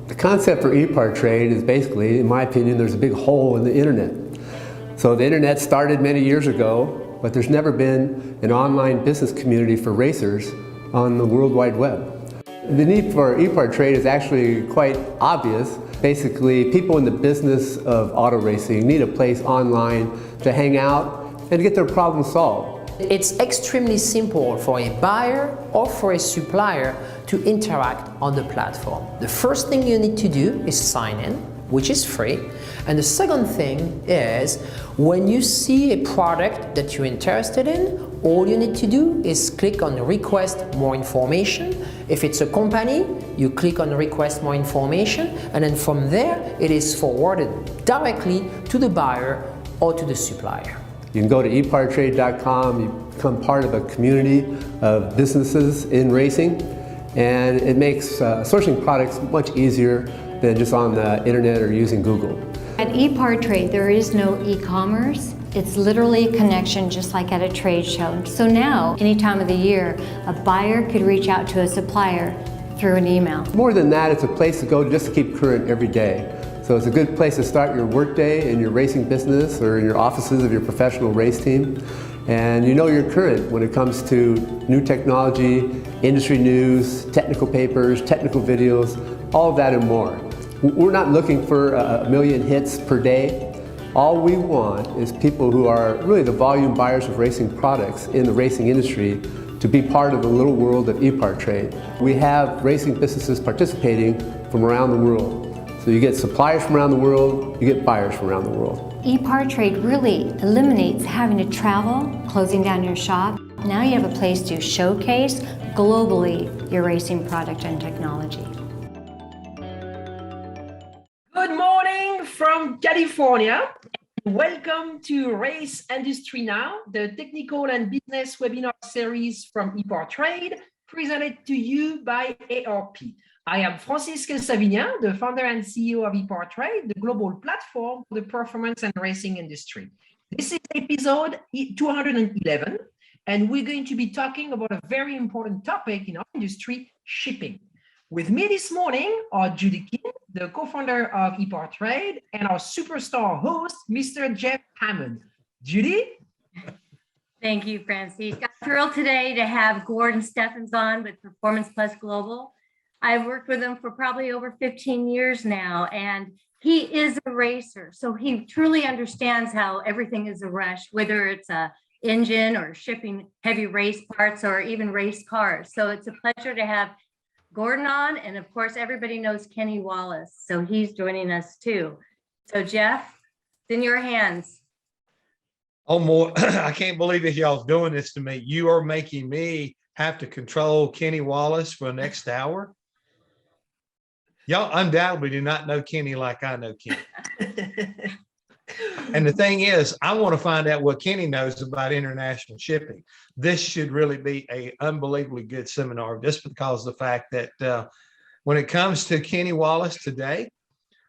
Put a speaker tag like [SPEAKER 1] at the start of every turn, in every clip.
[SPEAKER 1] The concept for Epartrade is basically, in my opinion, there's a big hole in the internet. So the internet started many years ago, but there's never been an online business community for racers on the World Wide Web. The need for Epartrade is actually quite obvious. Basically, people in the business of auto racing need a place online to hang out and get their problems solved.
[SPEAKER 2] It's extremely simple for a buyer or for a supplier to interact on the platform. The first thing you need to do is sign in, which is free. And the second thing is, when you see a product that you're interested in, all you need to do is click on request more information. If it's a company, you click on request more information, and then from there, it is forwarded directly to the buyer or to the supplier.
[SPEAKER 1] You can go to epartrade.com, you become part of a community of businesses in racing, and it makes sourcing products much easier than just on the internet or using Google.
[SPEAKER 3] At Epartrade, there is no e-commerce. It's literally a connection just like at a trade show. So now, any time of the year, a buyer could reach out to a supplier through an email.
[SPEAKER 1] More than that, it's a place to go just to keep current every day. So it's a good place to start your workday in your racing business or in your offices of your professional race team. And you know you're current when it comes to new technology, industry news, technical papers, technical videos, all of that and more. We're not looking for a million hits per day. All we want is people who are really the volume buyers of racing products in the racing industry to be part of the little world of Epartrade. We have racing businesses participating from around the world. So you get suppliers from around the world, you get buyers from around the world.
[SPEAKER 3] Epartrade really eliminates having to travel, closing down your shop. Now you have a place to showcase globally your racing product and technology.
[SPEAKER 2] Good morning from California. Welcome to Race Industry Now, the technical and business webinar series from Epartrade, presented to you by ARP. I am Francisque Savignan, the founder and CEO of Epartrade, the global platform for the performance and racing industry. This is episode 211, and we're going to be talking about a very important topic in our industry, shipping. With me this morning are Judy King, the co-founder of Epartrade, and our superstar host, Mr. Jeff Hammond. Judy?
[SPEAKER 4] Thank you, Francis. I'm thrilled today to have Gordon Steffens on with Performance Plus Global. I've worked with him for probably over 15 years now, and he is a racer. So he truly understands how everything is a rush, whether it's a engine or shipping heavy race parts or even race cars. So it's a pleasure to have Gordon on, and of course, everybody knows Kenny Wallace, so he's joining us too. So Jeff, it's in your hands.
[SPEAKER 5] Oh, more! I can't believe that y'all's doing this to me. You are making me have to control Kenny Wallace for the next hour. Y'all undoubtedly do not know Kenny like I know Kenny. And the thing is, I want to find out what Kenny knows about international shipping. This should really be an unbelievably good seminar, just because of the fact that when it comes to Kenny Wallace today,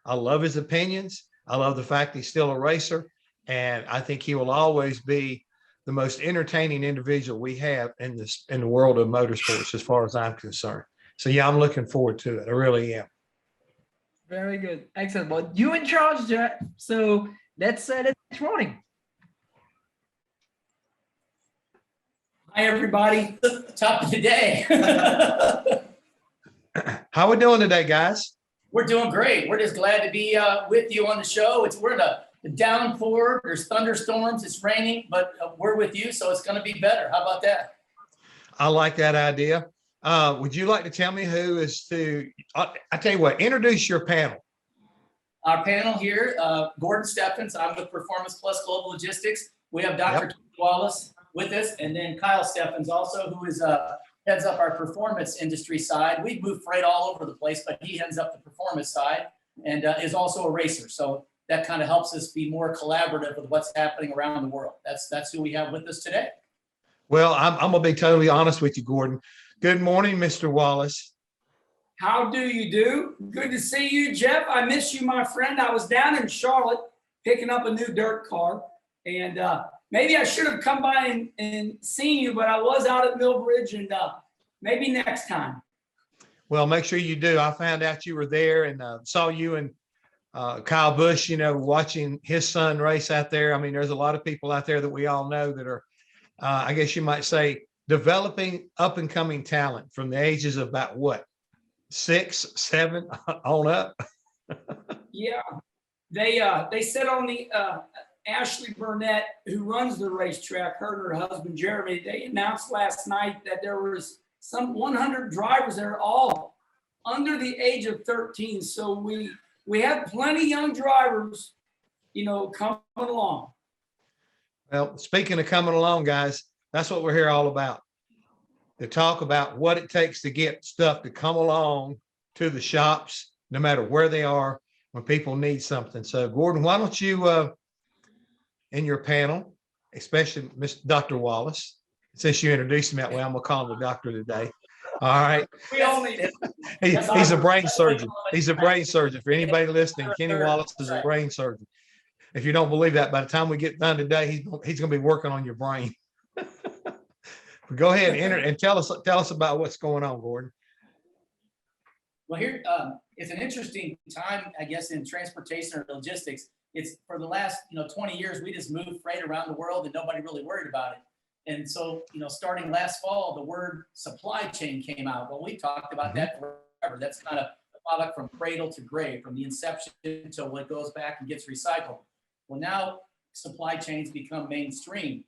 [SPEAKER 5] I love his opinions. I love the fact he's still a racer. And I think he will always be the most entertaining individual we have in the world of motorsports, as far as I'm concerned. So yeah, I'm looking forward to it. I really am.
[SPEAKER 2] Very good. Excellent. Well, you in charge, Jeff. So let's get rolling.
[SPEAKER 6] Hi, everybody. Top of the day.
[SPEAKER 5] How we doing today, guys?
[SPEAKER 6] We're doing great. We're just glad to be with you on the show. We're in a downpour. There's thunderstorms. It's raining, but we're with you, so it's going to be better. How about that?
[SPEAKER 5] I like that idea. Would you like to tell me who is to, I tell you what, introduce your panel.
[SPEAKER 6] Our panel here, Gordon Steffens. I'm with Performance Plus Global Logistics. We have Dr. Kenny Wallace with us, and then Kyle Steffens also, who is heads up our performance industry side. We move freight all over the place, but he heads up the performance side and is also a racer. So that kind of helps us be more collaborative with what's happening around the world. That's who we have with us today.
[SPEAKER 5] Well, I'm going to be totally honest with you, Gordon. Good morning, Mr. Wallace.
[SPEAKER 7] How do you do? Good to see you, Jeff. I miss you, my friend. I was down in Charlotte picking up a new dirt car, and maybe I should have come by and seen you, but I was out at Millbridge, and maybe next time.
[SPEAKER 5] Well, make sure you do. I found out you were there and saw you and Kyle Busch, watching his son race out there. I mean, there's a lot of people out there that we all know that are, I guess you might say, developing up and coming talent from the ages of about what, 6, 7 on up.
[SPEAKER 7] Yeah, they said on the Ashley Burnett, who runs the racetrack, her and her husband Jeremy, they announced last night that there was some 100 drivers that are all under the age of 13. So we have plenty of young drivers, coming along.
[SPEAKER 5] Well, speaking of coming along, guys, that's what we're here all about. To talk about what it takes to get stuff to come along to the shops, no matter where they are, when people need something. So, Gordon, why don't you, in your panel, especially Dr. Wallace, since you introduced him that way, I'm going to call him the doctor today. All right.
[SPEAKER 7] We all need it.
[SPEAKER 5] He's a brain surgeon. He's a brain surgeon. For anybody listening, Kenny Wallace is a brain surgeon. If you don't believe that, by the time we get done today, he's going to be working on your brain. But go ahead and tell us about what's going on, Gordon.
[SPEAKER 6] Well, here it's an interesting time, I guess, in transportation or logistics. It's for the last 20 years we just moved freight around the world and nobody really worried about it. And so starting last fall, the word supply chain came out. Well, we talked about that forever. That's kind of a product from cradle to grave, from the inception to when it goes back and gets recycled. Well, now supply chains become mainstream.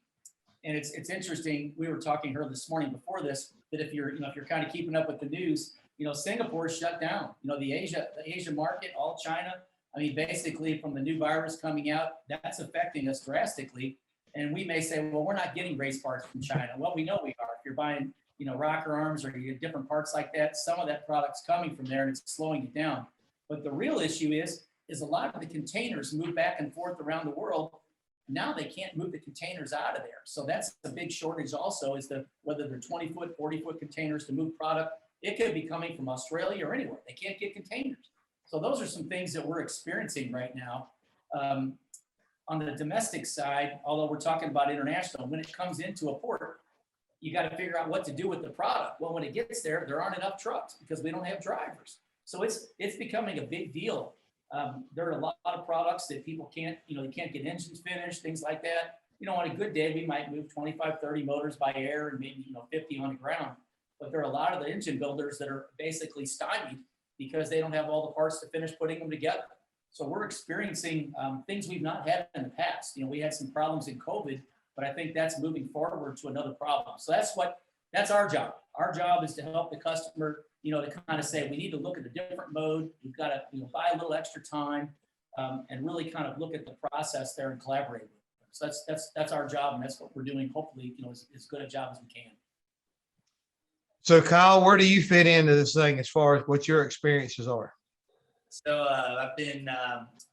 [SPEAKER 6] And it's interesting. We were talking here this morning before this, that if you're kind of keeping up with the news, Singapore shut down. The Asia market, all China. I mean, basically from the new virus coming out, that's affecting us drastically. And we may say, well, we're not getting race parts from China. Well, we know we are. If you're buying, rocker arms or you get different parts like that, some of that product's coming from there and it's slowing it down. But the real issue is a lot of the containers move back and forth around the world. Now they can't move the containers out of there. So that's the big shortage also, is whether they're 20-foot, 40-foot containers to move product. It could be coming from Australia or anywhere. They can't get containers. So those are some things that we're experiencing right now. On the domestic side, although we're talking about international, when it comes into a port, you got to figure out what to do with the product. Well, when it gets there, there aren't enough trucks because we don't have drivers. So it's becoming a big deal. There are a lot of products that people can't, they can't get engines finished, things like that. On a good day, we might move 25, 30 motors by air and maybe, 50 on the ground. But there are a lot of the engine builders that are basically stymied because they don't have all the parts to finish putting them together. So we're experiencing things we've not had in the past. We had some problems in COVID, but I think that's moving forward to another problem. So that's our job. Our job is to help the customer, to kind of say, we need to look at a different mode. We've got to, buy a little extra time and really kind of look at the process there and collaborate with them. So that's our job, and that's what we're doing. Hopefully, as good a job as we can.
[SPEAKER 5] So Kyle, where do you fit into this thing as far as what your experiences are?
[SPEAKER 8] So I've been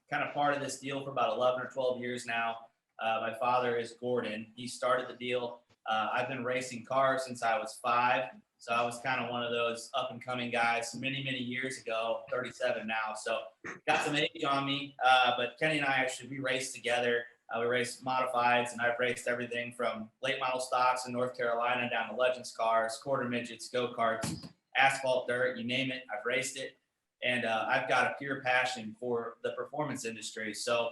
[SPEAKER 8] kind of part of this deal for about 11 or 12 years now. My father is Gordon. He started the deal. I've been racing cars since I was 5. So I was kind of one of those up and coming guys many, many years ago, 37 now. So got some age on me, but Kenny and I we raced together. We raced modifieds, and I've raced everything from late model stocks in North Carolina down to Legends cars, quarter midgets, go-karts, asphalt dirt, you name it, I've raced it. And I've got a pure passion for the performance industry. So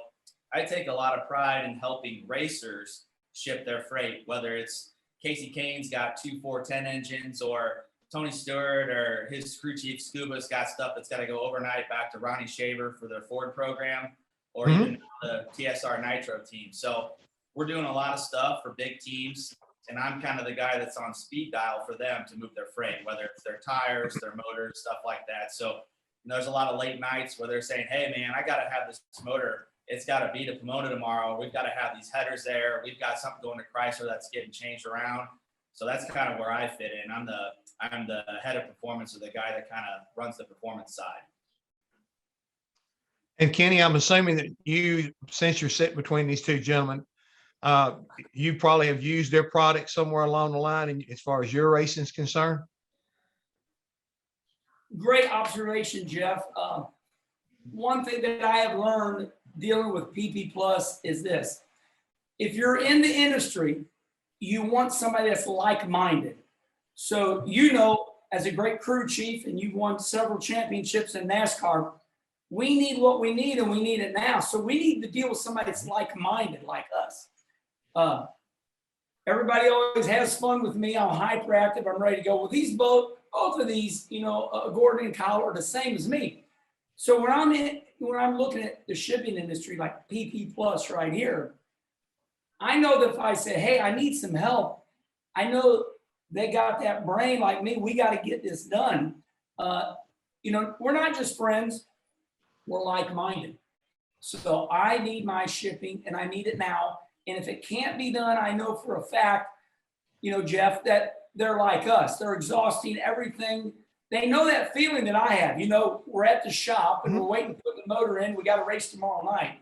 [SPEAKER 8] I take a lot of pride in helping racers ship their freight, whether it's Casey Kane's got 2 410 engines, or Tony Stewart or his crew chief Scuba's got stuff that's got to go overnight back to Ronnie Shaver for their Ford program, or even the TSR Nitro team. So we're doing a lot of stuff for big teams, and I'm kind of the guy that's on speed dial for them to move their freight, whether it's their tires, their motors, stuff like that. So there's a lot of late nights where they're saying, hey man, I got to have this motor. It's got to be to Pomona tomorrow. We've got to have these headers there. We've got something going to Chrysler that's getting changed around. So that's kind of where I fit in. I'm the head of performance, or the guy that kind of runs the performance side.
[SPEAKER 5] And Kenny, I'm assuming that you, since you're sitting between these two gentlemen, you probably have used their product somewhere along the line, and as far as your racing is concerned.
[SPEAKER 7] Great observation, Jeff. One thing that I have learned dealing with PP Plus is this. If you're in the industry, you want somebody that's like-minded. So, as a great crew chief and you've won several championships in NASCAR, we need what we need and we need it now. So we need to deal with somebody that's like-minded like us. Everybody always has fun with me. I'm hyperactive. I'm ready to go. Well, both of these, Gordon and Kyle are the same as me. So when I'm looking at the shipping industry, like PP Plus right here, I know that if I say, hey, I need some help, I know they got that brain like me. We got to get this done. We're not just friends. We're like-minded. So I need my shipping and I need it now. And if it can't be done, I know for a fact, Jeff, that they're like us. They're exhausting everything. They know that feeling that I have. We're at the shop and we're waiting to put the motor in. We got to race tomorrow night.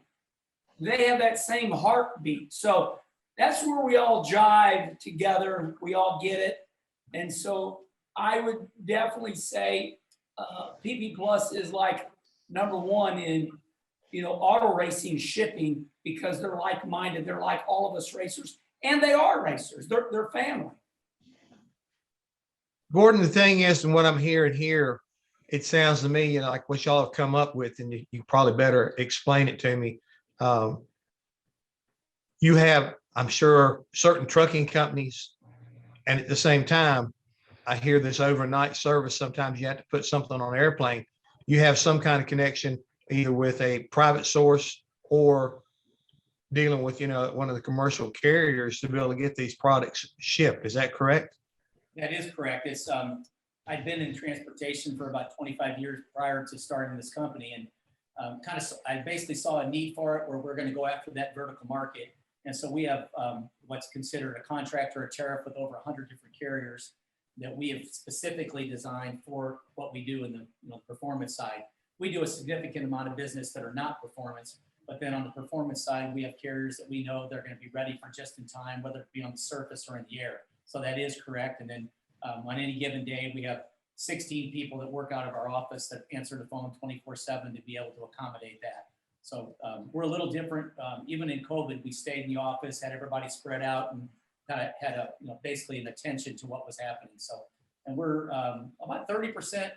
[SPEAKER 7] They have that same heartbeat. So that's where we all jive together. We all get it. And so I would definitely say PP Plus is like number one in, auto racing shipping, because they're like-minded. They're like all of us racers, and they are racers. They're family.
[SPEAKER 5] Gordon, the thing is, and what I'm hearing here, it sounds to me, like what y'all have come up with, and you probably better explain it to me. You have, I'm sure, certain trucking companies, and at the same time, I hear this overnight service. Sometimes you have to put something on an airplane. You have some kind of connection either with a private source or dealing with, one of the commercial carriers to be able to get these products shipped. Is that correct?
[SPEAKER 6] That is correct. It's I'd been in transportation for about 25 years prior to starting this company, and I basically saw a need for it where we're going to go after that vertical market. And so we have what's considered a contract or a tariff with over 100 different carriers that we have specifically designed for what we do in the performance side. We do a significant amount of business that are not performance, but then on the performance side, we have carriers that we know they're going to be ready for just in time, whether it be on the surface or in the air. So that is correct. And then on any given day, we have 16 people that work out of our office that answer the phone 24/7 to be able to accommodate that. So we're a little different. Even in COVID, we stayed in the office, had everybody spread out, and kind of had basically an attention to what was happening. So, and we're about 30%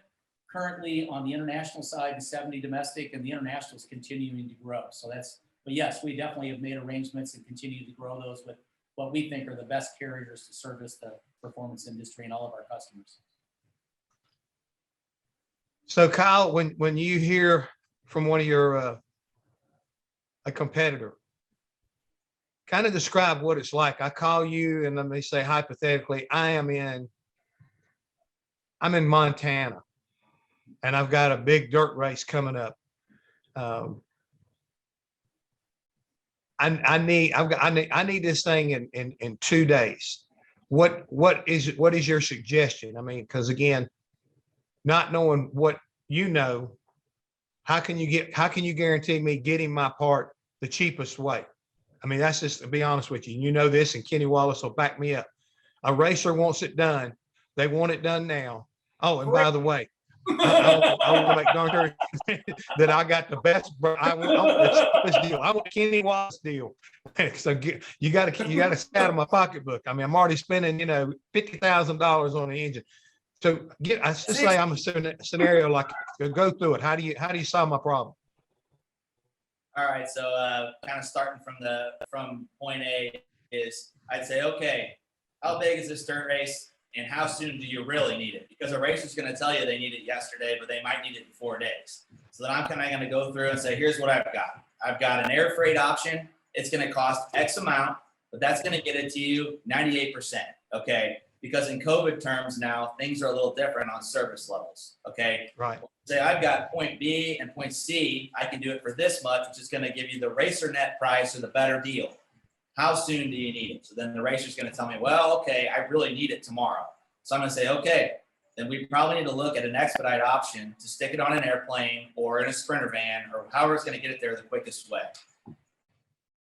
[SPEAKER 6] currently on the international side and 70 domestic, and the international is continuing to grow. So but yes, we definitely have made arrangements and continue to grow those with what we think are the best carriers to service the performance industry and all of our customers.
[SPEAKER 5] So Kyle, when you hear from one of your, a competitor, kind of describe what it's like. I call you and let me say hypothetically, I'm in Montana and I've got a big dirt race coming up. I need this thing in 2 days. What is your suggestion? I mean, because again, not knowing what how can you guarantee me getting my part the cheapest way? I mean, that's just to be honest with you. You know this, and Kenny Wallace will back me up. A racer wants it done. They want it done now. Oh, and by the way, I want to make darn sure that I got the best. I want the cheapest deal. I want Kenny Wallace deal. So you got to stay out of my pocketbook. I mean, I'm already spending $50,000 on the engine. So I just say I'm a scenario like go through it. How do you solve my problem?
[SPEAKER 8] All right, so kind of starting from point A is I'd say, okay, how big is this dirt race and how soon do you really need it? Because a racer's going to tell you they need it yesterday, but they might need it in 4 days. So then I'm kind of going to go through and say, here's what I've got. I've got an air freight option. It's going to cost X amount, but that's going to get it to you 98%, okay? Because in COVID terms now, things are a little different on service levels, okay?
[SPEAKER 5] Right.
[SPEAKER 8] Say I've got point B and point C, I can do it for this much, which is going to give you the racer net price or the better deal. How soon do you need it? So then the racer's going to tell me, well, okay, I really need it tomorrow. So I'm going to say, okay, then we probably need to look at an expedite option to stick it on an airplane or in a Sprinter van or however it's going to get it there the quickest way.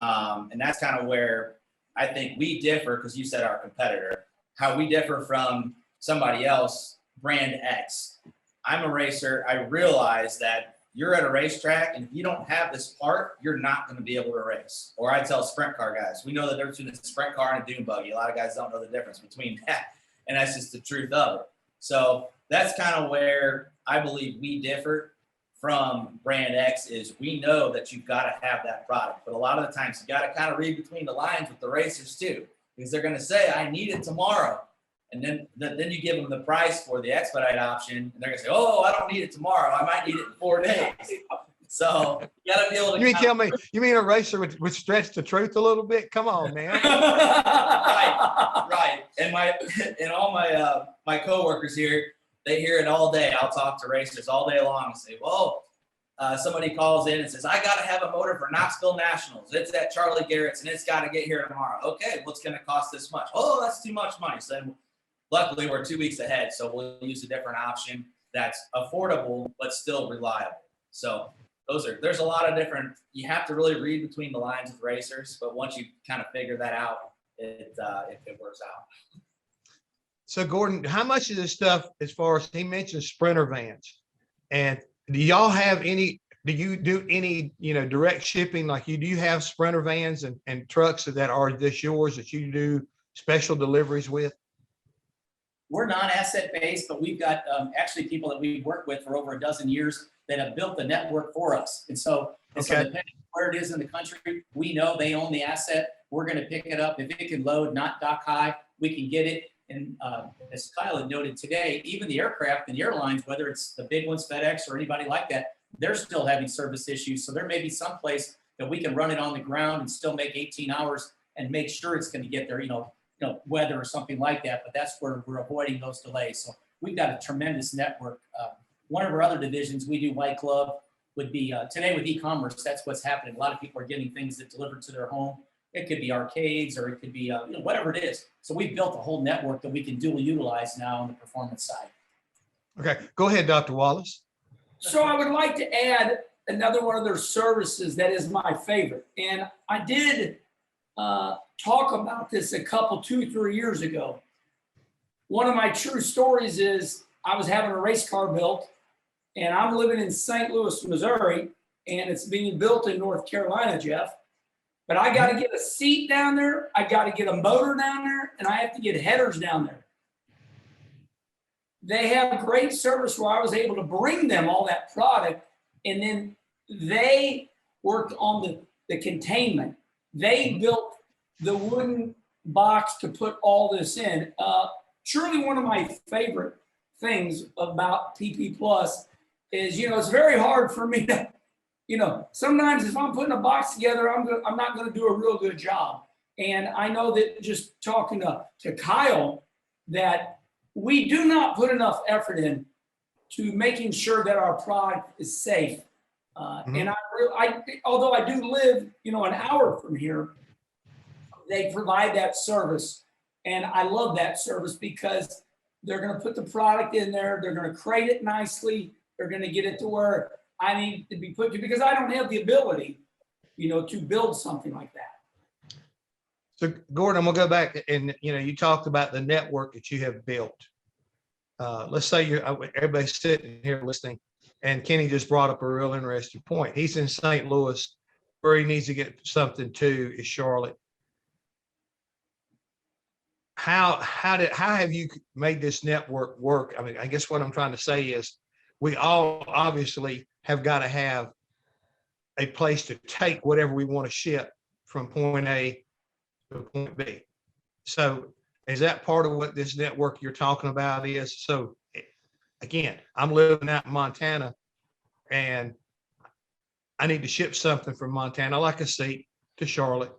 [SPEAKER 8] And that's kind of where I think we differ, because you said our competitor, how we differ from somebody else, brand X. I'm a racer. I realize that you're at a racetrack, and if you don't have this part, you're not going to be able to race. Or I tell sprint car guys, we know the difference between a sprint car and a dune buggy. A lot of guys don't know the difference between that, and that's just the truth of it. So that's kind of where I believe we differ from brand X is we know that you've got to have that product, but a lot of the times you got to kind of read between the lines with the racers too, because they're going to say, I need it tomorrow. And then you give them the price for the expedite option and they're going to say, oh, I don't need it tomorrow. I might need it in 4 days. So you got to be able to.
[SPEAKER 5] You mean a racer would stretch the truth a little bit? Come on, man.
[SPEAKER 8] Right. And all my coworkers here, they hear it all day. I'll talk to racers all day long and say, well, somebody calls in and says, I got to have a motor for Knoxville Nationals. It's at Charlie Garrett's and it's got to get here tomorrow. Okay, what's going to cost this much? Oh, that's too much money. So then, luckily, we're 2 weeks ahead. So we'll use a different option that's affordable, but still reliable. So there's a lot of different, you have to really read between the lines with racers, but once you kind of figure that out, it works out.
[SPEAKER 5] So Gordon, how much of this stuff, as far as he mentioned Sprinter vans, and do y'all have any, do you do any, direct shipping? Like do you have Sprinter vans and trucks that are just yours that you do special deliveries with?
[SPEAKER 6] We're non-asset based, but we've got actually people that we've worked with for over a dozen years that have built the network for us. And so depending on where it is in the country, we know they own the asset. We're going to pick it up. If it can load, not dock high, we can get it. And as Kyle had noted today, even the aircraft and the airlines, whether it's the big ones, FedEx or anybody like that, they're still having service issues. So there may be some place that we can run it on the ground and still make 18 hours and make sure it's going to get there, weather or something like that. But that's where we're avoiding those delays. So we've got a tremendous network. One of our other divisions, we do white glove, would be today with e-commerce. That's what's happening. A lot of people are getting things that delivered to their home. It could be arcades or it could be whatever it is. So we've built a whole network that we can dual utilize now on the performance side.
[SPEAKER 5] Okay, go ahead, Dr. Wallace.
[SPEAKER 7] So I would like to add another one of their services that is my favorite. And I did talk about this 2-3 years ago. One of my true stories is I was having a race car built and I'm living in St. Louis, Missouri, and it's being built in North Carolina, Jeff. But I got to get a seat down there. I got to get a motor down there, and I have to get headers down there. They have great service where I was able to bring them all that product, and then they worked on the containment. They built the wooden box to put all this in. Surely one of my favorite things about PP Plus is, it's very hard for me to, sometimes if I'm putting a box together, I'm not going to do a real good job. And I know that just talking to Kyle, that we do not put enough effort in to making sure that our product is safe. And although I do live, an hour from here, they provide that service. And I love that service because they're going to put the product in there. They're going to crate it nicely. They're going to get it to where I need to be put to, because I don't have the ability, to build something like that.
[SPEAKER 5] So Gordon, I'm gonna go back and, you talked about the network that you have built. Let's say everybody's sitting here listening and Kenny just brought up a real interesting point. He's in St. Louis, where he needs to get something to is Charlotte. How have you made this network work? I mean, I guess what I'm trying to say is we all obviously have got to have a place to take whatever we want to ship from point A to point B. So is that part of what this network you're talking about is? So again, I'm living out in Montana and I need to ship something from Montana, like a seat, to Charlotte.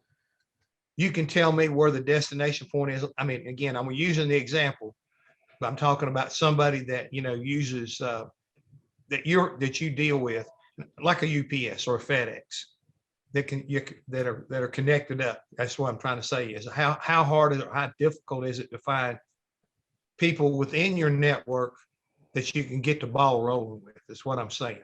[SPEAKER 5] You can tell me where the destination point is. I mean, again, I'm using the example, but I'm talking about somebody that, uses that you deal with, like a UPS or a FedEx, that are connected up. That's what I'm trying to say is how hard is it, how difficult is it to find people within your network that you can get the ball rolling with? That's what I'm saying.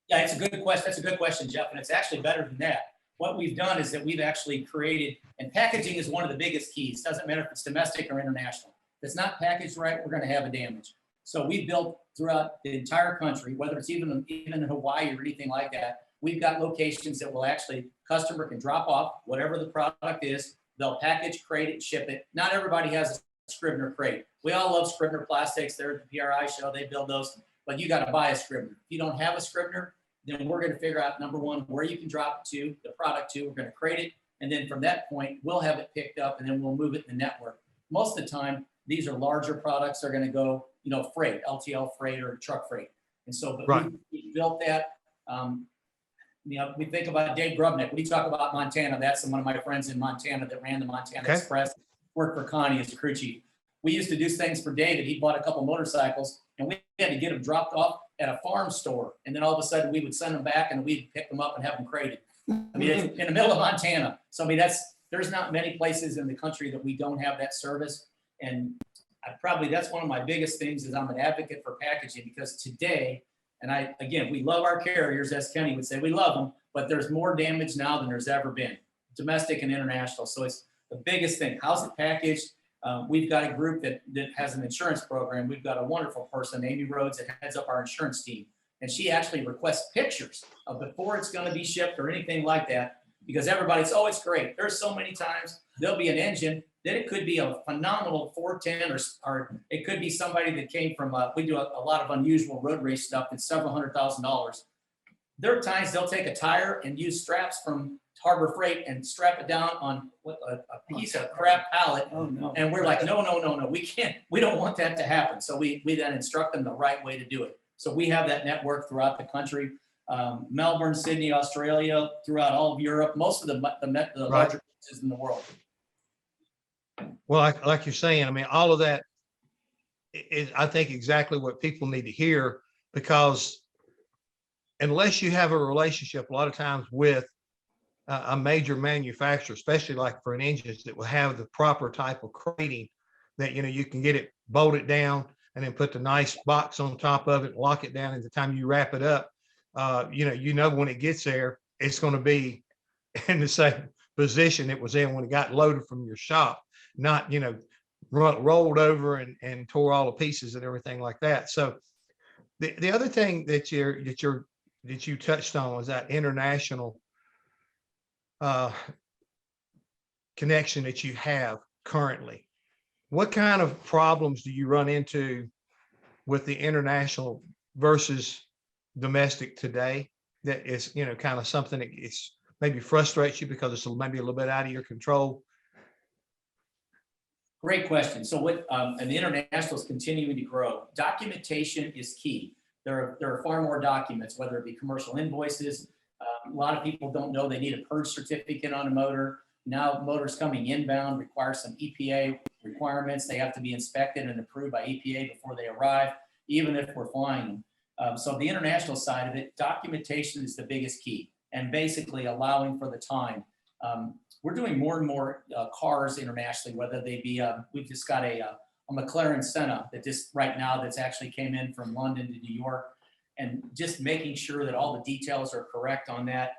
[SPEAKER 6] Yeah, it's a good question. That's a good question, Jeff. And it's actually better than that. What we've done is that we've actually created, and packaging is one of the biggest keys. Doesn't matter if it's domestic or international. If it's not packaged right, we're going to have a damage. So we built throughout the entire country, whether it's even in Hawaii or anything like that, we've got locations that will actually, customer can drop off whatever the product is. They'll package, crate it, ship it. Not everybody has the Scribner crate. We all love Scribner plastics. They're at the PRI show. They build those, but you got to buy a Scribner. If you don't have a Scribner, then we're going to figure out, number one, where you can drop it to, the product to. We're going to crate it. And then from that point, we'll have it picked up and then we'll move it in the network. Most of the time, these are larger products. They're going to go, freight, LTL freight or truck freight. And so, but
[SPEAKER 5] Right.
[SPEAKER 6] we built that. We think about Dave Grubnick. When you talk about Montana, that's one of my friends in Montana that ran the Montana
[SPEAKER 5] Okay.
[SPEAKER 6] Express, worked for Connie as the crew chief. We used to do things for David. He bought a couple motorcycles and we had to get them dropped off at a farm store. And then all of a sudden we would send them back and we'd pick them up and have them crated. I mean, it's in the middle of Montana. So, I mean, there's not many places in the country that we don't have that service. And that's one of my biggest things is I'm an advocate for packaging because today, and we love our carriers, as Kenny would say, we love them, but there's more damage now than there's ever been, domestic and international. So it's the biggest thing. How's it packaged? We've got a group that has an insurance program. We've got a wonderful person, Amy Rhodes, that heads up our insurance team. And she actually requests pictures of before it's going to be shipped or anything like that, because everybody's, oh, it's great. There's so many times there'll be an engine, then it could be a phenomenal 410 or it could be somebody that came from, we do a lot of unusual road race stuff that's several $100,000. There are times they'll take a tire and use straps from Harbor Freight and strap it down on a piece of crap pallet.
[SPEAKER 7] Oh, no.
[SPEAKER 6] And we're like, no, we can't. We don't want that to happen. So we then instruct them the right way to do it. So we have that network throughout the country, Melbourne, Sydney, Australia, throughout all of Europe, most of the larger places in the world.
[SPEAKER 5] Well, like you're saying, I mean, all of that is, I think, exactly what people need to hear, because unless you have a relationship a lot of times with a major manufacturer, especially like for an engine that will have the proper type of crating that, you can get it bolted down and then put the nice box on top of it, lock it down. At the time you wrap it up, when it gets there, it's going to be in the same position it was in when it got loaded from your shop, not, rolled over and tore all the pieces and everything like that. So the other thing that you touched on was that international connection that you have currently. What kind of problems do you run into with the international versus domestic today? That is, kind of something that it's maybe frustrates you because it's maybe a little bit out of your control.
[SPEAKER 6] Great question. So and the international is continuing to grow. Documentation is key. There are far more documents, whether it be commercial invoices. A lot of people don't know they need a purge certificate on a motor. Now motors coming inbound require some EPA requirements. They have to be inspected and approved by EPA before they arrive, even if we're flying them. So the international side of it, documentation is the biggest key, and basically allowing for the time. We're doing more and more cars internationally, whether they be, we've just got a McLaren Senna that just right now that's actually came in from London to New York, and just making sure that all the details are correct on that.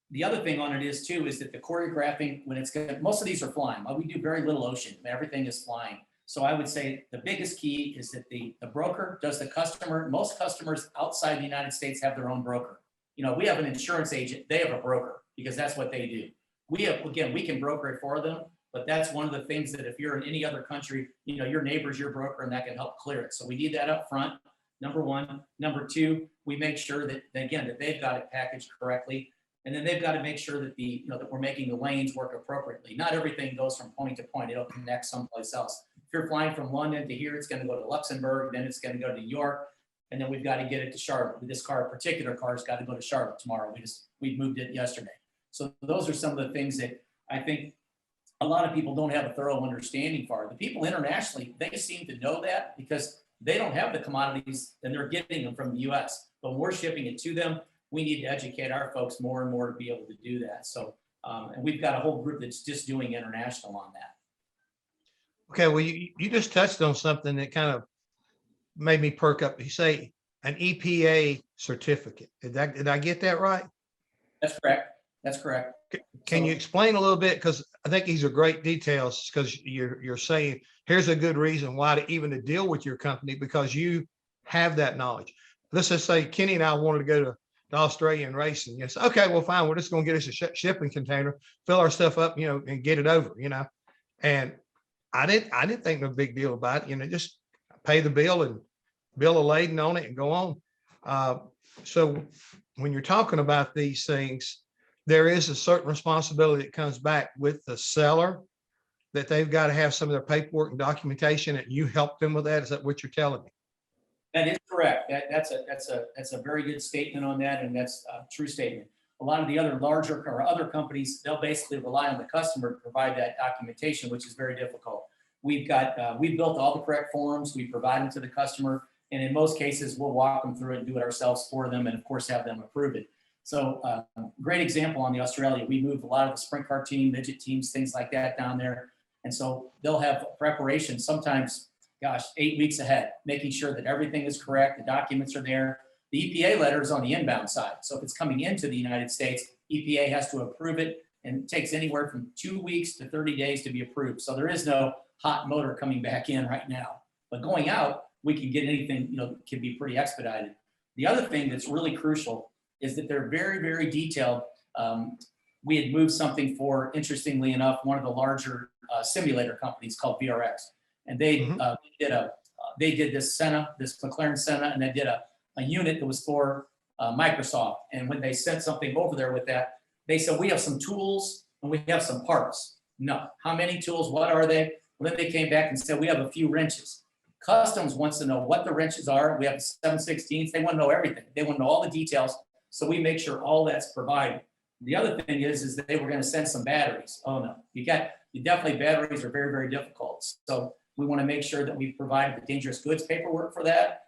[SPEAKER 6] The other thing on it is that the choreographing, when it's good, most of these are flying. We do very little ocean. Everything is flying. So I would say the biggest key is that the broker does the customer. Most customers outside the United States have their own broker. We have an insurance agent. They have a broker because that's what they do. We can broker it for them, but that's one of the things that if you're in any other country, your neighbor's your broker and that can help clear it. So we need that up front, number one. Number two, we make sure that they've got it packaged correctly. And then they've got to make sure that that we're making the lanes work appropriately. Not everything goes from point to point. It'll connect someplace else. If you're flying from London to here, it's going to go to Luxembourg, then it's going to go to New York, and then we've got to get it to Charlotte. This particular car has got to go to Charlotte tomorrow. We moved it yesterday. So those are some of the things that I think a lot of people don't have a thorough understanding for. The people internationally, they seem to know that because they don't have the commodities and they're getting them from the US. But when we're shipping it to them, we need to educate our folks more and more to be able to do that. So, and we've got a whole group that's just doing international on that.
[SPEAKER 5] Okay, well, you just touched on something that kind of made me perk up. You say an EPA certificate. Did I get that right?
[SPEAKER 6] That's correct. That's correct.
[SPEAKER 5] Can you explain a little bit? Because I think these are great details, because you're saying here's a good reason why to deal with your company, because you have that knowledge. Let's just say Kenny and I wanted to go to Australia and race, and yes, okay, well, fine, we're just going to get us a shipping container, fill our stuff up, and get it over, and I didn't think no big deal about it. You know, just pay the bill and bill a laden on it and go on. So when you're talking about these things, there is a certain responsibility that comes back with the seller, that they've got to have some of their paperwork and documentation, and you help them with that. Is that what you're telling me?
[SPEAKER 6] That is correct. That's a very good statement on that, and that's a true statement. A lot of the other larger or other companies, they'll basically rely on the customer to provide that documentation, which is very difficult. We've built all the correct forms, we provide them to the customer, and in most cases, we'll walk them through it and do it ourselves for them, and of course, have them approve it. So great example on the Australia. We moved a lot of the sprint car team, midget teams, things like that down there. And so they'll have preparation sometimes, gosh, 8 weeks ahead, making sure that everything is correct, the documents are there. The EPA letter is on the inbound side. So if it's coming into the United States, EPA has to approve it, and it takes anywhere from 2 weeks to 30 days to be approved. So there is no hot motor coming back in right now. But going out, we can get anything, can be pretty expedited. The other thing that's really crucial is that they're very, very detailed. We had moved something for, interestingly enough, one of the larger simulator companies called VRX, and they did this Senna, this McLaren Senna, and they did a unit that was for Microsoft. And when they sent something over there with that, they said, we have some tools and we have some parts. No, how many tools? What are they? Well, then they came back and said, we have a few wrenches. Customs wants to know what the wrenches are. We have 7/16. They want to know everything. They want to know all the details. So we make sure all that's provided. The other thing is that they were going to send some batteries. Oh no, definitely batteries are very, very difficult. So we want to make sure that we provide the dangerous goods paperwork for that.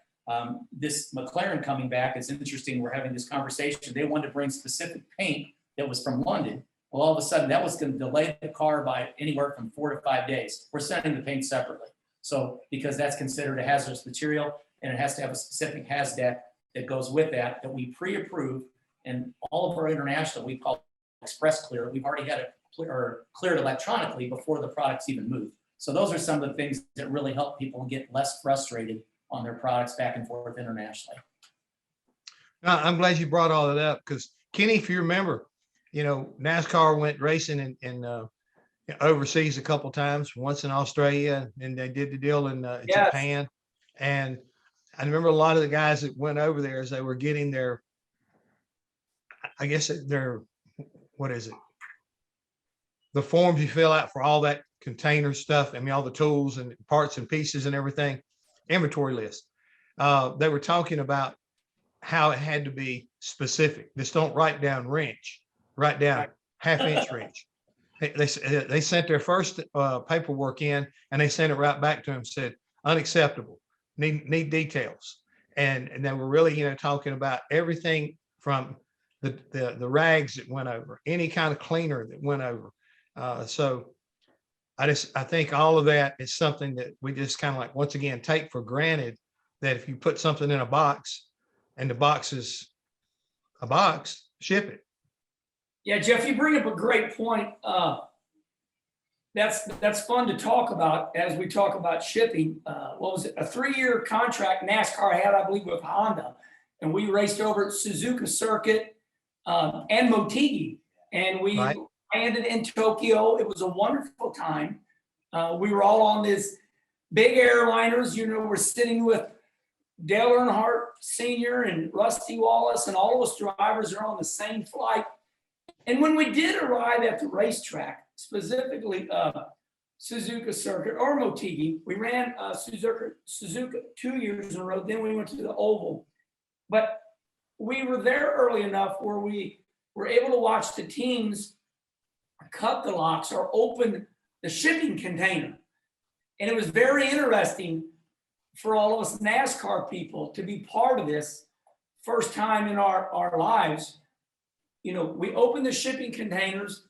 [SPEAKER 6] This McLaren coming back is interesting. We're having this conversation. They wanted to bring specific paint that was from London. Well, all of a sudden that was going to delay the car by anywhere from 4 to 5 days. We're sending the paint separately. So because that's considered a hazardous material, and it has to have a specific HAZDAT that goes with that we pre-approve. And all of our international, we call express clear. We've already had it cleared electronically before the products even move. So those are some of the things that really help people get less frustrated on their products back and forth internationally.
[SPEAKER 5] Now, I'm glad you brought all that up, because Kenny, if you remember, NASCAR went racing in overseas a couple times, once in Australia, and they did the deal in Japan. And I remember a lot of the guys that went over there as they were getting their, I guess their, what is it? The forms you fill out for all that container stuff. I mean, all the tools and parts and pieces and everything, inventory list. They were talking about how it had to be specific. Just don't write down wrench, write down half-inch wrench. They sent their first paperwork in, and they sent it right back to him, said, unacceptable, need details. And they were really, talking about everything from the rags that went over, any kind of cleaner that went over. So I think all of that is something that we just kind of like, once again, take for granted, that if you put something in a box and the box is a box, ship it.
[SPEAKER 7] Yeah, Jeff, you bring up a great point. That's fun to talk about as we talk about shipping. What was it? A 3-year contract NASCAR had, I believe, with Honda, and we raced over at Suzuka Circuit and Motegi, and we landed in Tokyo. It was a wonderful time. We were all on this big airliners. We're sitting with Dale Earnhardt Sr. and Rusty Wallace, and all of us drivers are on the same flight. And when we did arrive at the racetrack, specifically Suzuka Circuit or Motegi, we ran Suzuka 2 years in a row. Then we went to the Oval. But we were there early enough where we were able to watch the teams cut the locks or open the shipping container. And it was very interesting for all of us NASCAR people to be part of this first time in our lives. We opened the shipping containers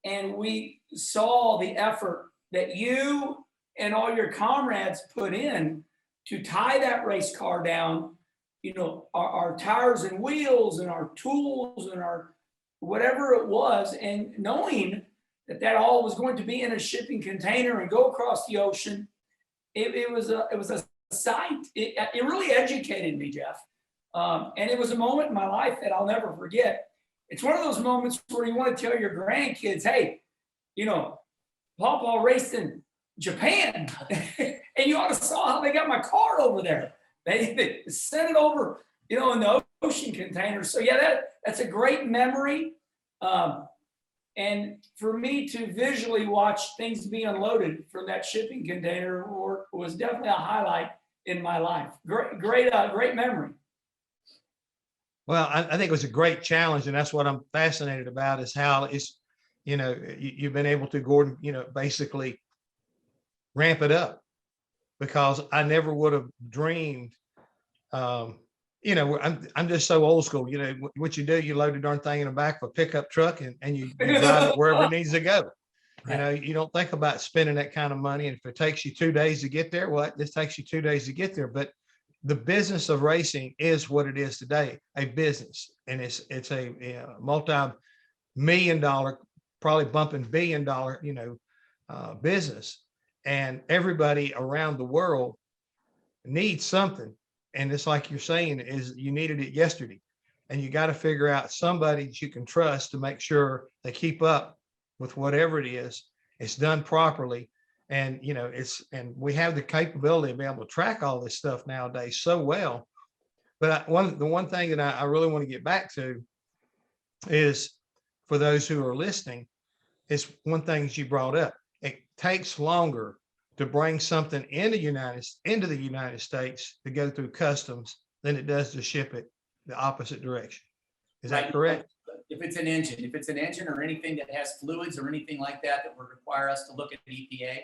[SPEAKER 7] and we saw the effort that you and all your comrades put in to tie that race car down, our tires and wheels and our tools and our whatever it was, and knowing that all was going to be in a shipping container and go across the ocean. It was a sight. It really educated me, Jeff. And it was a moment in my life that I'll never forget. It's one of those moments where you want to tell your grandkids, hey, Pawpaw raced in Japan. And you ought to saw how they got my car over there. They sent it over, in the ocean container. So yeah, that's a great memory. And for me to visually watch things be unloaded from that shipping container was definitely a highlight in my life. Great memory.
[SPEAKER 5] Well, I think it was a great challenge, and that's what I'm fascinated about is how it's, you've been able to, Gordon, basically ramp it up, because I never would have dreamed. I'm just so old school. What you do, you load the darn thing in the back of a pickup truck and you drive it wherever it needs to go. You don't think about spending that kind of money. And if it takes you 2 days to get there, well, this takes you 2 days to get there. But the business of racing is what it is today, a business. And it's a multi-million dollar, probably bumping $1 billion, business. And everybody around the world needs something. And it's like you're saying, is you needed it yesterday. And you got to figure out somebody that you can trust to make sure they keep up with whatever it is. It's done properly. And, and we have the capability of being able to track all this stuff nowadays so well. But the one thing that I really want to get back to is, for those who are listening, is one thing that you brought up. It takes longer to bring something into the United States to go through customs than it does to ship it the opposite direction. Is that correct?
[SPEAKER 6] If it's an engine or anything that has fluids or anything like that would require us to look at EPA.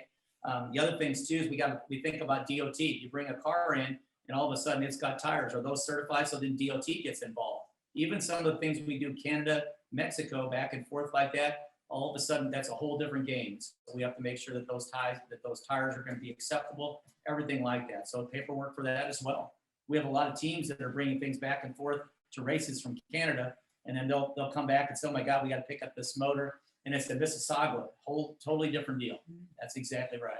[SPEAKER 6] The other things too is we think about DOT. You bring a car in and all of a sudden it's got tires. Are those certified? So then DOT gets involved. Even some of the things we do, Canada, Mexico, back and forth like that, all of a sudden that's a whole different game. So we have to make sure that those tires are going to be acceptable, everything like that. So paperwork for that as well. We have a lot of teams that are bringing things back and forth to races from Canada, and then they'll come back and say, oh my God, we got to pick up this motor. And it's the Mississauga, whole totally different deal. That's exactly right.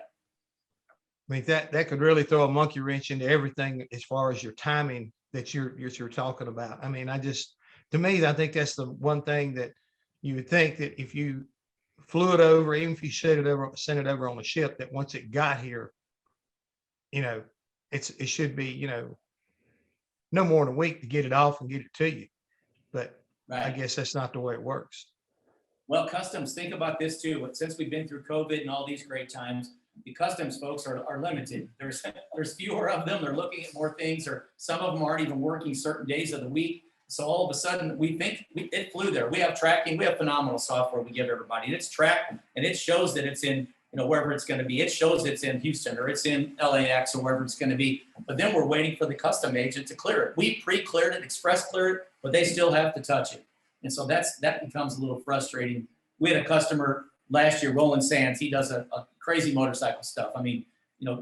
[SPEAKER 5] I mean, that could really throw a monkey wrench into everything as far as your timing that you're talking about. I mean, to me, I think that's the one thing that you would think, that if you flew it over, even if you sent it over on a ship, that once it got here, it should be, no more than a week to get it off and get it to you. But right. I guess that's not the way it works.
[SPEAKER 6] Well, customs, think about this too. Since we've been through COVID and all these great times, the customs folks are limited. There's fewer of them. They're looking at more things, or some of them aren't even working certain days of the week. So all of a sudden we think it flew there. We have tracking. We have phenomenal software we give everybody. And it's tracked and it shows that it's in, wherever it's going to be. It shows it's in Houston or it's in LAX or wherever it's going to be. But then we're waiting for the custom agent to clear it. We pre-cleared it, express cleared it, but they still have to touch it. And so that becomes a little frustrating. We had a customer last year, Roland Sands. He does a crazy motorcycle stuff. I mean,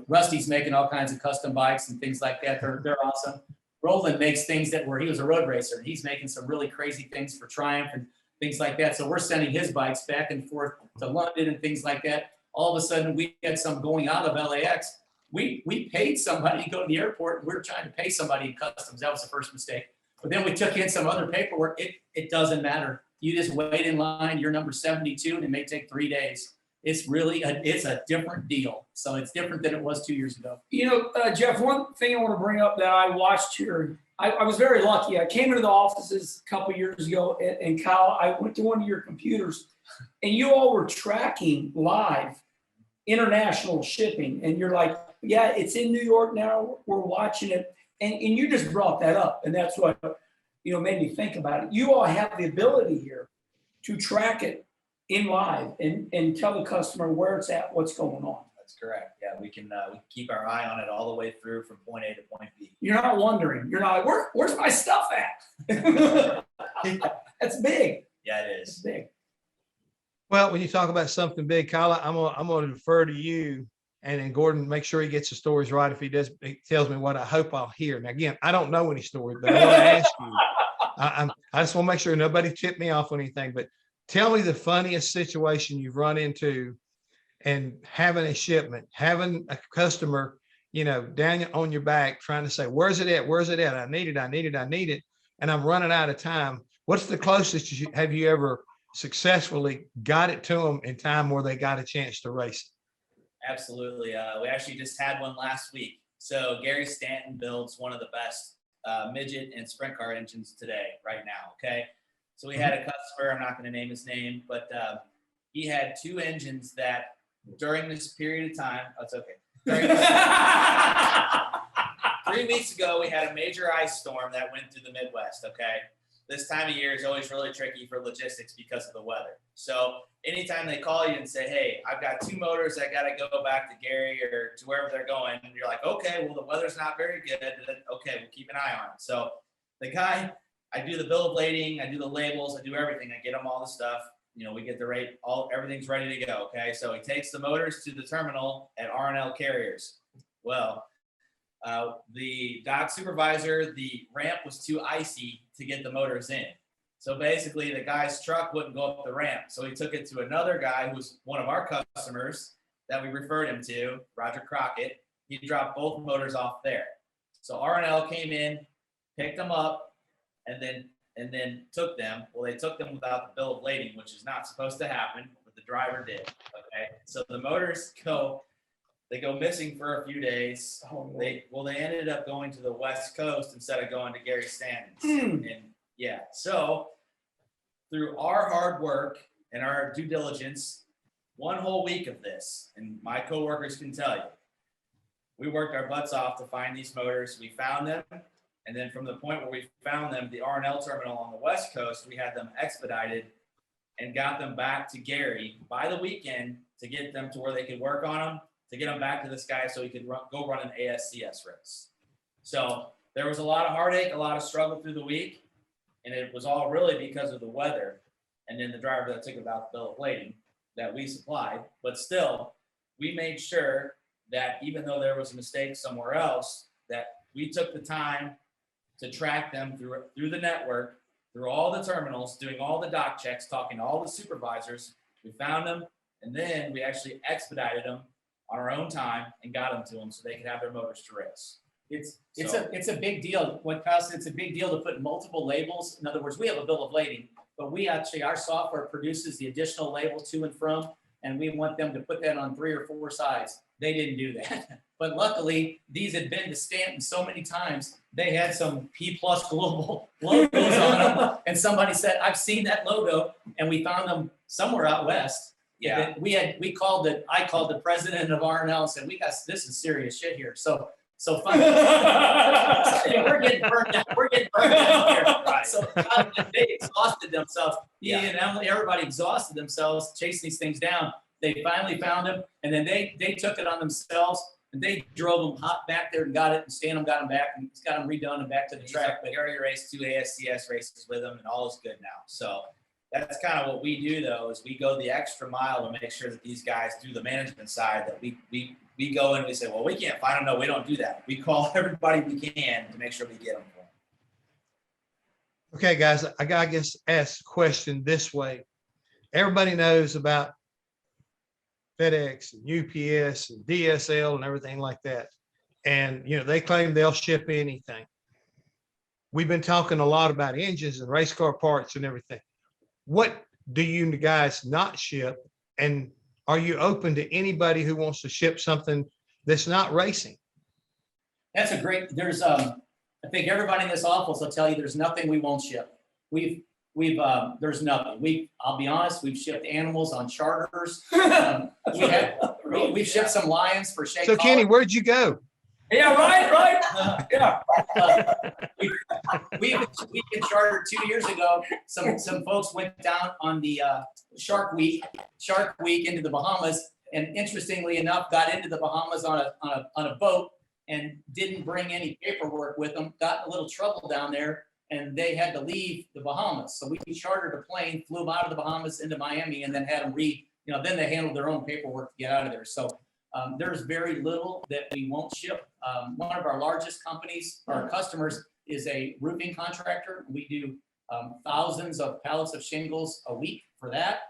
[SPEAKER 6] Rusty's making all kinds of custom bikes and things like that. They're awesome. Roland makes things he was a road racer. He's making some really crazy things for Triumph and things like that. So we're sending his bikes back and forth to London and things like that. All of a sudden we had some going out of LAX. We paid somebody to go to the airport. And we were trying to pay somebody in customs. That was the first mistake. But then we took in some other paperwork. It doesn't matter. You just wait in line. You're number 72 and it may take 3 days. It's really it's a different deal. So it's different than it was 2 years ago.
[SPEAKER 7] Jeff, one thing I want to bring up that I watched here, I was very lucky. I came into the offices a couple years ago, and Kyle, I went to one of your computers, and you all were tracking live international shipping. And you're like, yeah, it's in New York now. We're watching it. And you just brought that up. And that's what, made me think about it. You all have the ability here to track it in live and tell the customer where it's at, what's going on.
[SPEAKER 6] That's correct. Yeah, we can keep our eye on it all the way through from point A to point B.
[SPEAKER 7] You're not wondering. You're not like, where's my stuff at? That's big.
[SPEAKER 6] Yeah, it is.
[SPEAKER 7] It's big.
[SPEAKER 5] Well, when you talk about something big, Kyle, I'm going to defer to you, and then Gordon, make sure he gets the stories right. If he does, he tells me what I hope I'll hear. Now, again, I don't know any story, but I want to ask you. I just want to make sure nobody tipped me off on anything, but tell me the funniest situation you've run into, and having a shipment, having a customer, down on your back trying to say, where's it at? Where's it at? I need it. And I'm running out of time. What's the closest have you ever successfully got it to them in time where they got a chance to race
[SPEAKER 8] Absolutely. We actually just had one last week. So Gary Stanton builds one of the best midget and sprint car engines today, right now. Okay. So we had a customer, I'm not going to name his name, but he had 2 engines that during this period of time, that's okay. During this, 3 weeks ago, we had a major ice storm that went through the Midwest. Okay. This time of year is always really tricky for logistics because of the weather. So anytime they call you and say, hey, I've got 2 motors that got to go back to Gary or to wherever they're going, and you're like, okay, well, the weather's not very good. Okay, we'll keep an eye on it. So the guy, I do the bill of lading, I do the labels, I do everything. I get them all the stuff. You know, we get the rate, everything's ready to go. Okay, so he takes the motors to the terminal at R&L Carriers. Well, the dock supervisor, the ramp was too icy to get the motors in. So basically the guy's truck wouldn't go up the ramp. So he took it to another guy who was one of our customers that we referred him to, Roger Crockett. He dropped both motors off there. So R&L came in, picked them up, and then took them. Well, they took them without the bill of lading, which is not supposed to happen, but the driver did. Okay. So the motors go missing for a few days. They ended up going to the West Coast instead of going to Gary Stanton's. And yeah, so through our hard work and our due diligence, 1 whole week of this, and my coworkers can tell you, we worked our butts off to find these motors. We found them. And then from the point where we found them, the R&L terminal on the West Coast, we had them expedited and got them back to Gary by the weekend to get them to where they could work on them, to get them back to this guy so he could go run an ASCS race. So there was a lot of heartache, a lot of struggle through the week, and it was all really because of the weather and then the driver that took about the bill of lading that we supplied. But still, we made sure that even though there was a mistake somewhere else, that we took the time to track them through the network, through all the terminals, doing all the dock checks, talking to all the supervisors. We found them, and then we actually expedited them on our own time and got them to them so they could have their motors to race.
[SPEAKER 6] It's a big deal. What costs, it's a big deal to put multiple labels. In other words, we have a bill of lading, but our software produces the additional label to and from, and we want them to put that on 3 or 4 sides. They didn't do that. But luckily, these had been to Stanton so many times, they had some P+ Global logos on them. And somebody said, I've seen that logo, and we found them somewhere out west.
[SPEAKER 8] Yeah.
[SPEAKER 6] I called the president of R&L and said, this is serious shit here. So fun. Yeah, we're getting burned out. We're getting burned out here. Right. So they exhausted themselves. Yeah. And everybody exhausted themselves chasing these things down. They finally found them, and then they took it on themselves, and they drove them hot back there and got it, and Stanton got them back and got them redone and back to the track.
[SPEAKER 8] But he already raced 2 ASCS races with them, and all is good now. So that's kind of what we do, though, is we go the extra mile to make sure that these guys do the management side, that we go in and we say, well, we can't find them. No, we don't do that. We call everybody we can to make sure we get them for them.
[SPEAKER 5] Okay, guys, I guess ask the question this way. Everybody knows about FedEx and UPS and DSL and everything like that. And, they claim they'll ship anything. We've been talking a lot about engines and race car parts and everything. What do you guys not ship? And are you open to anybody who wants to ship something that's not racing?
[SPEAKER 6] That's I think everybody in this office will tell you there's nothing we won't ship. There's nothing. I'll be honest, we've shipped animals on charters. We've shipped some lions for Shea.
[SPEAKER 5] So Kenny, where'd you go?
[SPEAKER 7] Yeah, right. Yeah.
[SPEAKER 6] We've been chartered 2 years ago. Some folks went down on the Shark Week into the Bahamas, and interestingly enough, got into the Bahamas on a boat and didn't bring any paperwork with them. Got in a little trouble down there, and they had to leave the Bahamas. So we chartered a plane, flew them out of the Bahamas into Miami, and then had them then they handled their own paperwork to get out of there. So there's very little that we won't ship. One of our largest companies, our customers, is a roofing contractor. We do thousands of pallets of shingles a week for that.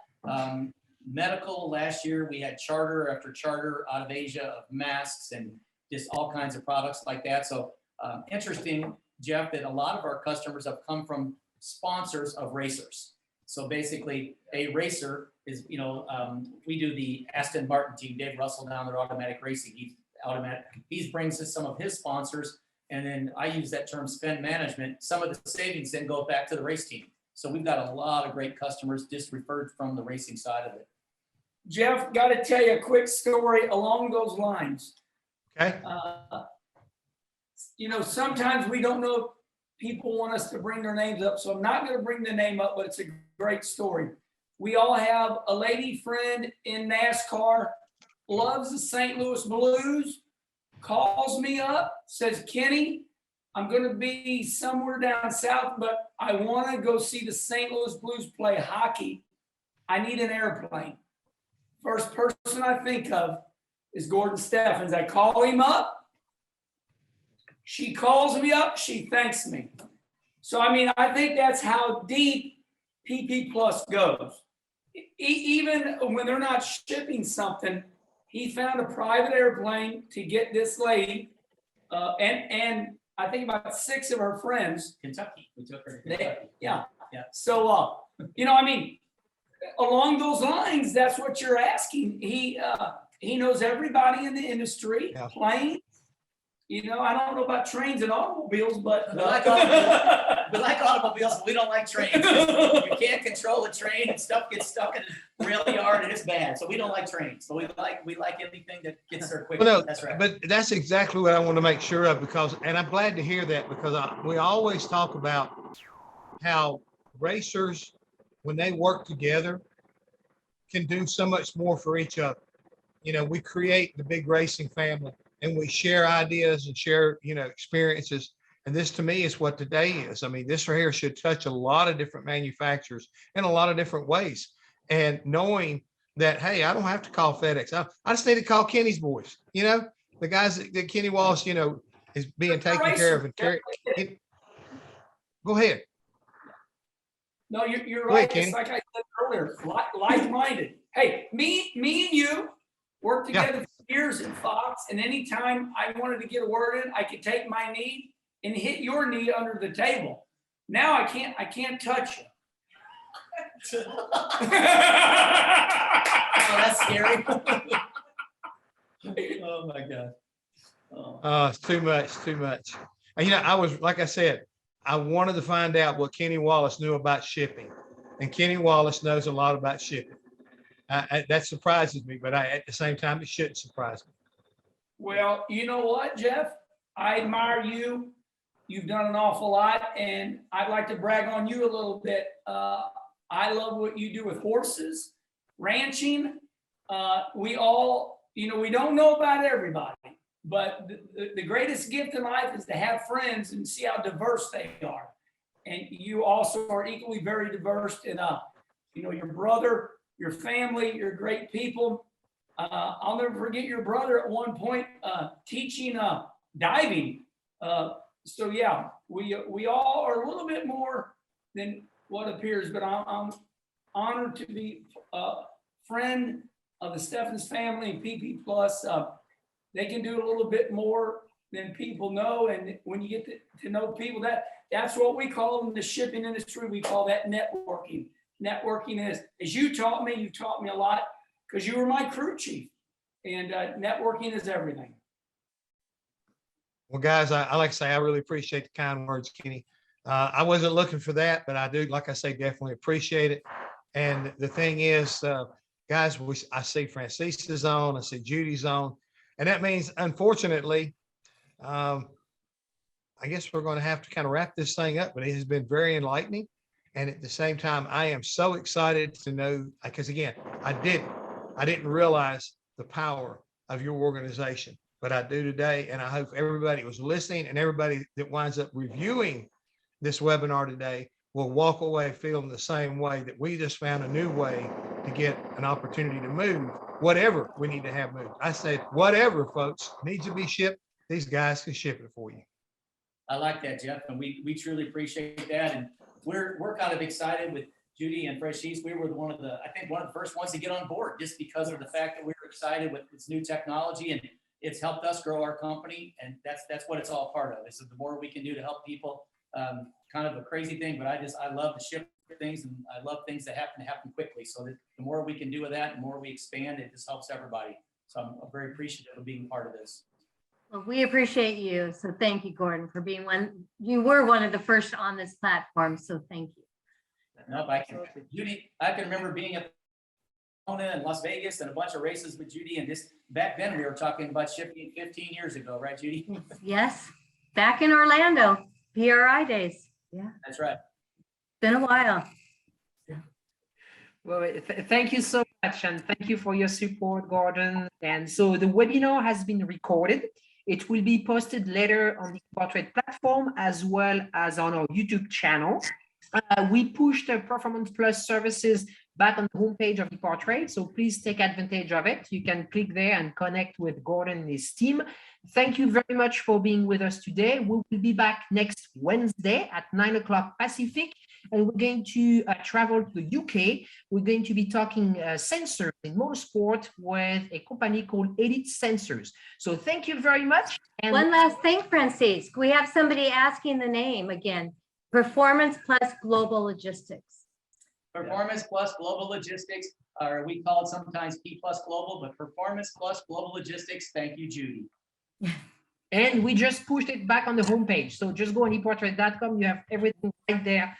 [SPEAKER 6] Medical, last year we had charter after charter out of Asia of masks and just all kinds of products like that. So interesting, Jeff, that a lot of our customers have come from sponsors of racers. So basically, a racer is, we do the Aston Martin team, Dave Russell down there, automatic racing. He brings us some of his sponsors, and then I use that term spend management. Some of the savings then go back to the race team. So we've got a lot of great customers just referred from the racing side of it.
[SPEAKER 7] Jeff, got to tell you a quick story along those lines.
[SPEAKER 5] Okay.
[SPEAKER 7] Sometimes we don't know if people want us to bring their names up, so I'm not going to bring the name up, but it's a great story. We all have a lady friend in NASCAR, loves the St. Louis Blues, calls me up, says, Kenny, I'm going to be somewhere down south, but I want to go see the St. Louis Blues play hockey. I need an airplane. First person I think of is Gordon Steffens. I call him up. She calls me up. She thanks me. So, I think that's how deep PP Plus goes. Even when they're not shipping something, he found a private airplane to get this lady and I think about 6 of her friends.
[SPEAKER 6] Kentucky. We took her to Kentucky.
[SPEAKER 7] Yeah.
[SPEAKER 6] Yeah.
[SPEAKER 7] So, along those lines, that's what you're asking. He knows everybody in the industry,
[SPEAKER 5] Yeah.
[SPEAKER 7] planes. I don't know about trains and automobiles, but
[SPEAKER 6] We like automobiles, but we don't like trains. You can't control a train and stuff gets stuck in the rail yard and it's bad. So we don't like trains. So we like anything that gets there quick.
[SPEAKER 5] Well, no,
[SPEAKER 6] That's right.
[SPEAKER 5] but that's exactly what I want to make sure of and I'm glad to hear that because we always talk about how racers, when they work together, can do so much more for each other. We create the big racing family and we share ideas and share, experiences. And this to me is what today is. This right here should touch a lot of different manufacturers in a lot of different ways. And knowing that, hey, I don't have to call FedEx. I just need to call Kenny's boys, the guys that Kenny Wallace, is being taken care of. Go ahead.
[SPEAKER 7] no, you're
[SPEAKER 5] Go
[SPEAKER 7] right.
[SPEAKER 5] ahead,
[SPEAKER 7] It's like I said earlier, like-minded. Hey, me and you worked together for years in Fox, and anytime I wanted to get a word in, I could take my knee and hit your knee under the table. Now I can't touch you.
[SPEAKER 6] Oh, that's scary. Oh my God. Oh.
[SPEAKER 5] It's too much. And, I was, like I said, I wanted to find out what Kenny Wallace knew about shipping, and Kenny Wallace knows a lot about shipping. That surprises me, but at the same time, it shouldn't surprise me.
[SPEAKER 7] Well, you know what, Jeff? I admire you. You've done an awful lot, and I'd like to brag on you a little bit. I love what you do with horses, ranching. We all, we don't know about everybody, but the greatest gift in life is to have friends and see how diverse they are. And you also are equally very diverse in, your brother, your family, you're great people. I'll never forget your brother at one point teaching diving. So yeah, we all are a little bit more than what appears, but I'm honored to be a friend of the Steffens family and PP Plus. They can do a little bit more than people know, and when you get to know people, that's what we call in the shipping industry. We call that networking. Networking is, as you taught me a lot because you were my crew chief, and networking is everything.
[SPEAKER 5] Well, guys, I like to say I really appreciate the kind words, Kenny. I wasn't looking for that, but I do, like I say, definitely appreciate it. And the thing is, guys, I see Francisa's on, I see Judy's on, and that means, unfortunately, I guess we're going to have to kind of wrap this thing up, but it has been very enlightening. And at the same time, I am so excited to know, because again, I didn't realize the power of your organization, but I do today. And I hope everybody was listening and everybody that winds up reviewing this webinar today will walk away feeling the same way, that we just found a new way to get an opportunity to move whatever we need to have moved. I said, whatever, folks, needs to be shipped, these guys can ship it for you.
[SPEAKER 6] I like that, Jeff, and we truly appreciate that. And we're kind of excited with Judy and Freshies. We were one of the first ones to get on board, just because of the fact that we were excited with this new technology, and it's helped us grow our company. And that's what it's all part of. Is the more we can do to help people, kind of a crazy thing, but I love to ship things, and I love things that happen quickly. So that the more we can do with that, the more we expand, it just helps everybody. So I'm very appreciative of being part of this.
[SPEAKER 4] Well, we appreciate you. So thank you, Gordon, for being one. You were one of the first on this platform. So thank you.
[SPEAKER 6] No, Judy, I can remember being at Daytona and Las Vegas and a bunch of races with Judy. And just back then we were talking about shipping 15 years ago, right, Judy?
[SPEAKER 4] Yes. Back in Orlando, PRI days. Yeah.
[SPEAKER 6] That's right.
[SPEAKER 4] Been a while.
[SPEAKER 2] Well, thank you so much, and thank you for your support, Gordon. And so the webinar has been recorded. It will be posted later on the Epartrade platform as well as on our YouTube channel. We pushed the Performance Plus services back on the homepage of Epartrade, so please take advantage of it. You can click there and connect with Gordon and his team. Thank you very much for being with us today. We will be back next Wednesday at 9 o'clock Pacific, and we're going to travel to the UK. We're going to be talking sensors in motorsport with a company called Elite Sensors. So thank you very much. And
[SPEAKER 4] one last thing, Francis. We have somebody asking the name again. Performance Plus Global Logistics.
[SPEAKER 6] Performance Plus Global Logistics, or we call it sometimes P Plus Global, but Performance Plus Global Logistics. Thank you, Judy.
[SPEAKER 2] And we just pushed it back on the homepage. So just go on epartrade.com. You have everything right there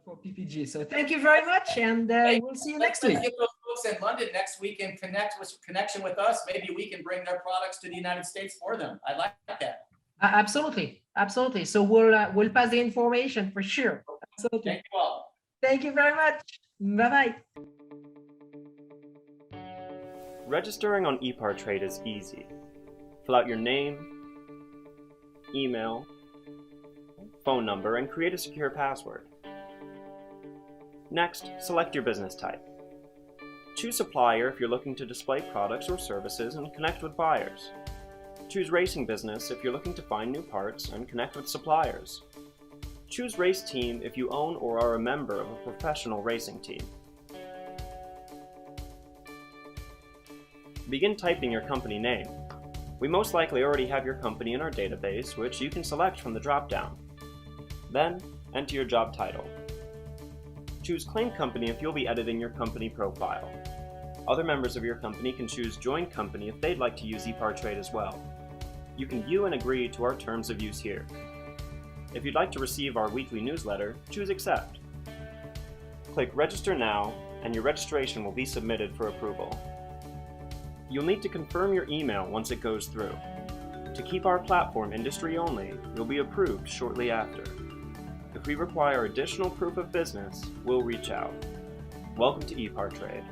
[SPEAKER 2] for PPG. So thank you very much, and we'll see you next week.
[SPEAKER 6] Let's get those folks in London next week and connection with us. Maybe we can bring their products to the United States for them. I like that.
[SPEAKER 2] Absolutely, absolutely. So we'll pass the information for sure. Absolutely.
[SPEAKER 6] Thank you all.
[SPEAKER 2] Thank you very much. Bye-bye.
[SPEAKER 9] Registering on Epartrade is easy. Fill out your name, email, phone number, and create a secure password. Next, select your business type. Choose supplier if you're looking to display products or services and connect with buyers. Choose racing business if you're looking to find new parts and connect with suppliers. Choose race team if you own or are a member of a professional racing team. Begin typing your company name. We most likely already have your company in our database, which you can select from the drop-down. Then, enter your job title. Choose Claim Company if you'll be editing your company profile. Other members of your company can choose Join Company if they'd like to use Epartrade as well. You can view and agree to our terms of use here. If you'd like to receive our weekly newsletter, choose Accept. Click Register Now, and your registration will be submitted for approval. You'll need to confirm your email once it goes through. To keep our platform industry only, you'll be approved shortly after. If we require additional proof of business, we'll reach out. Welcome to Epartrade.